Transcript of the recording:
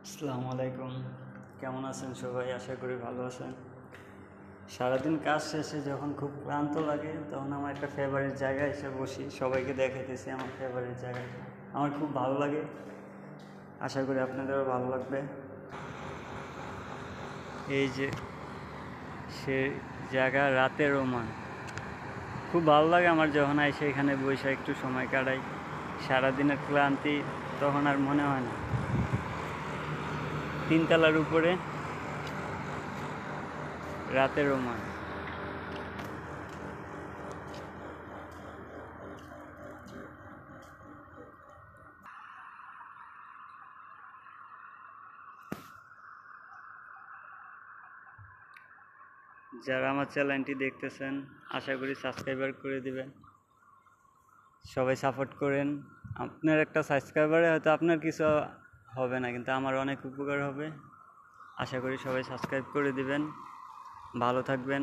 আসসালামু আলাইকুম। কেমন আছেন সবাই? আশা করি ভালো আছেন। সারাদিন কাজ শেষে যখন খুব ক্লান্ত লাগে তখন আমার একটা ফেভারিট জায়গায় এসে বসি, সবাইকে দেখাইতেছি আমার ফেভারিট জায়গাটা। আমার খুব ভালো লাগে, আশা করি আপনাদেরও ভালো লাগবে। এই যে সে জায়গা, রাতের রোমান, খুব ভালো লাগে আমার যখন আইসে এখানে বসে একটু সময় কাটাই। সারাদিনের ক্লান্তি তখন আর মনে হয় না। তিনতলার উপরে রাতের রোমান। যারা আমার চ্যানেলটি দেখতেছেন আশা করি সাবস্ক্রাইবার করে দিবেন, সবাই সাপোর্ট করেন। আপনার একটা সাবস্ক্রাইবারে হয়তো আপনার কিছু হবে না, কিন্তু আমার অনেক উপকার হবে। আশা করি সবাই সাবস্ক্রাইব করে দিবেন। ভালো থাকবেন।